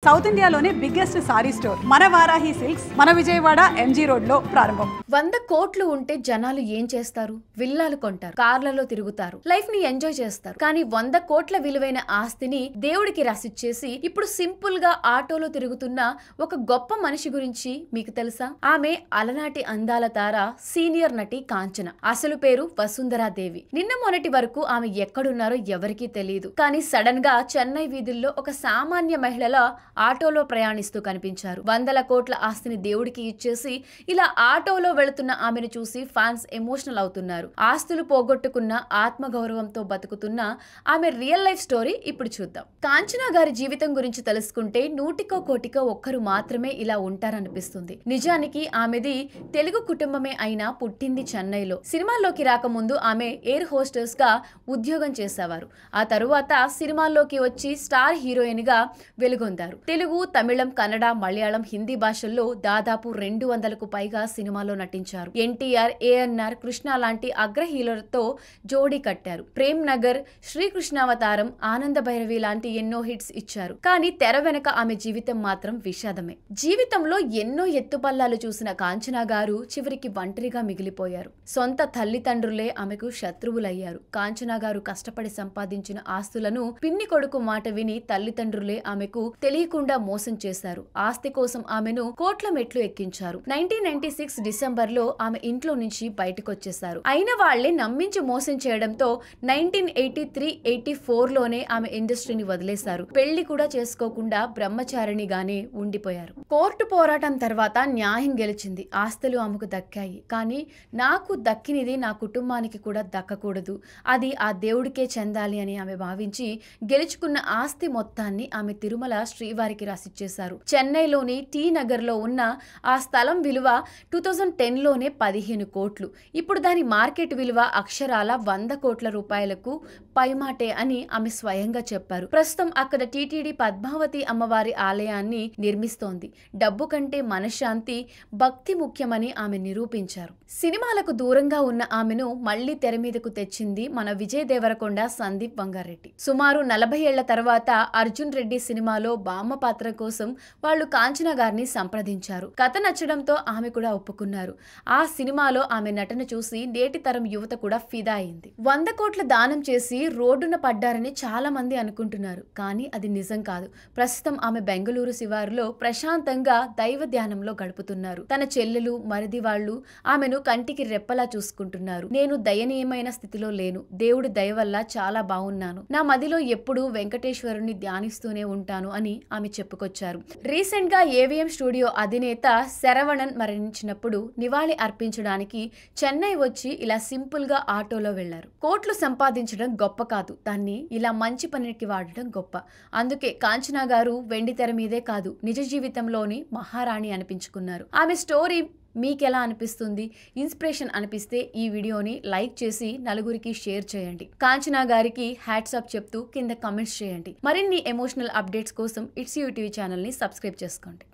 South ఇండియాలోనే biggest sorry store మన Varahi silks మన విజయవాడ ఎంజీ రోడ్ లో ప్రారంభం. 100 కోట్లు ఉంటే జనాలు ఏం చేస్తారు? విల్లాలు కొంటారు, కార్లలో తిరుగుతారు, లైఫ్ ని ఎంజాయ్ చేస్తారు. కానీ 100 కోట్ల విలువైన ఆస్తిని దేవుడికి రాసిచ్చేసి ఇప్పుడు సింపుల్ గా ఆటోలో తిరుగుతున్న ఒక గొప్ప మనిషి గురించి మీకు తెలుసా? ఆమె అలనాటి అందాల తార, సీనియర్ నటి కాంచన. అసలు పేరు వసుంధరాదేవి. నిన్న మొన్నటి వరకు ఆమె ఎక్కడున్నారో ఎవరికీ తెలియదు. కానీ సడన్ గా చెన్నై వీధుల్లో ఒక సామాన్య మహిళల ఆటోలో ప్రయాణిస్తూ కనిపించారు. 100 కోట్ల ఆస్తిని దేవుడికి ఇచ్చేసి ఇలా ఆటోలో వెళుతున్న ఆమెను చూసి ఫ్యాన్స్ ఎమోషనల్ అవుతున్నారు. ఆస్తులు పోగొట్టుకున్న ఆత్మగౌరవంతో బతుకుతున్న ఆమె రియల్ లైఫ్ స్టోరీ ఇప్పుడు చూద్దాం. కాంచన గారి జీవితం గురించి తెలుసుకుంటే నూటికో కోటికో ఒక్కరు మాత్రమే ఇలా ఉంటారనిపిస్తుంది. నిజానికి ఆమెది తెలుగు కుటుంబమే అయినా పుట్టింది చెన్నైలో. సినిమాల్లోకి రాకముందు ఆమె ఎయిర్ హోస్టెస్ గా ఉద్యోగం చేసేవారు. ఆ తరువాత సినిమాల్లోకి వచ్చి స్టార్ హీరోయిన్ గా వెలుగొందారు. తెలుగు, తమిళం, కన్నడ, మలయాళం, హిందీ భాషల్లో దాదాపు 200కు పైగా సినిమాలో నటించారు. ఎన్టీఆర్, ఏఎన్ఆర్, కృష్ణ లాంటి అగ్ర హీరోలతో జోడీ కట్టారు. ప్రేమ్ నగర్, శ్రీకృష్ణావతారం, ఆనంద భైరవి లాంటి ఎన్నో హిట్స్ ఇచ్చారు. కానీ తెర వెనక ఆమె జీవితం మాత్రం విషాదమే. జీవితంలో ఎన్నో ఎత్తుపల్లాలు చూసిన కాంచన గారు చివరికి ఒంటరిగా మిగిలిపోయారు. సొంత తల్లిదండ్రులే ఆమెకు శత్రువులయ్యారు. కాంచన గారు కష్టపడి సంపాదించిన ఆస్తులను పిన్ని కొడుకు మాట విని తల్లిదండ్రులే ఆమెకు తెలియకుండా మోసం చేశారు. ఆస్తి కోసం ఆమెను కోట్ల మెట్లు ఎక్కించారు. 1996 డిసెంబర్ లో ఆమె ఇంట్లో నుంచి బయటకు వచ్చేశారు. అయిన వాళ్లే నమ్మించి మోసం చేయడంతో 1983-84 లోనే ఆమె ఇండస్ట్రీని వదిలేశారు. పెళ్లి కూడా చేసుకోకుండా బ్రహ్మచారిణిగానే ఉండిపోయారు. కోర్టు పోరాటం తర్వాత న్యాయం గెలిచింది. ఆస్తులు ఆమెకు దక్కాయి. కానీ నాకు దక్కినది నా కుటుంబానికి కూడా దక్కకూడదు, అది ఆ దేవుడికే చెందాలి అని ఆమె భావించి గెలుచుకున్న ఆస్తి మొత్తాన్ని ఆమె తిరుమల శ్రీవారికి రాసిచ్చేశారు. చెన్నైలోని టీ నగర్ లో ఉన్న ఆ స్థలం విలువ 2010లోనే 15 కోట్లు. ఇప్పుడు దాని మార్కెట్ విలువ అక్షరాల 100 కోట్ల రూపాయలకు పైమాటే అని ఆమె స్వయంగా చెప్పారు. ప్రస్తుతం అక్కడ టీటీడీ పద్మావతి అమ్మవారి ఆలయాన్ని నిర్మిస్తోంది. డబ్బు కంటే మనశ్శాంతి, భక్తి ముఖ్యమని ఆమె నిరూపించారు. సినిమాలకు దూరంగా ఉన్న ఆమెను మళ్లీ తెర మీదకు తెచ్చింది మన విజయ్ దేవరకొండ, సందీప్ వంగారెడ్డి. సుమారు 40 ఏళ్ల తర్వాత అర్జున్ రెడ్డి సినిమాలో బామ్మ పాత్ర కోసం వాళ్ళు కాంచన గారిని సంప్రదించారు. కథ నచ్చడంతో ఆమె కూడా ఒప్పుకున్నారు. ఆ సినిమాలో ఆమె నటన చూసి నేటి తరం యువత కూడా ఫిదా అయింది. 100 కోట్ల దానం చేసి రోడ్డున పడ్డారని చాలా మంది అనుకుంటున్నారు. కానీ అది నిజం కాదు. ప్రస్తుతం ఆమె బెంగళూరు శివారులో ప్రశాంతంగా దైవ ధ్యానంలో గడుపుతున్నారు. తన చెల్లెలు, మరిది వాళ్ళు ఆమెను కంటికి రెప్పలా చూసుకుంటున్నారు. నేను దయనీయమైన స్థితిలో లేను, దేవుడి దయ వల్ల చాలా బాగున్నాను, నా మదిలో ఎప్పుడూ వెంకటేశ్వరుని ధ్యానిస్తూనే ఉంటాను అని ఆమె చెప్పుకొచ్చారు. రీసెంట్ గా ఏవిఎం స్టూడియో అధినేత శరవణన్ మరణించినప్పుడు నివాళి అర్పించడానికి చెన్నై వచ్చి ఇలా సింపుల్ గా ఆటోలో వెళ్లారు. కోట్లు సంపాదించడం గొప్ప కాదు, దాన్ని ఇలా మంచి పనికి వాడడం గొప్ప. అందుకే కాంచన గారు వెండి తెర మీదే కాదు, నిజ జీవితంలోని మహారాణి అనిపించుకున్నారు. ఆమె స్టోరీ మీకెలా అనిపిస్తుంది? ఇన్స్పిరేషన్ అనిపిస్తే ఈ వీడియోని లైక్ చేసి నలుగురికి షేర్ చేయండి. కాంచన గారికి హ్యాట్సాప్ చెప్తూ కింద కామెంట్స్ చేయండి. మరిన్ని ఎమోషనల్ అప్డేట్స్ కోసం ఇట్స్ యూ టీవీ ఛానల్ ని సబ్స్క్రైబ్ చేసుకోండి.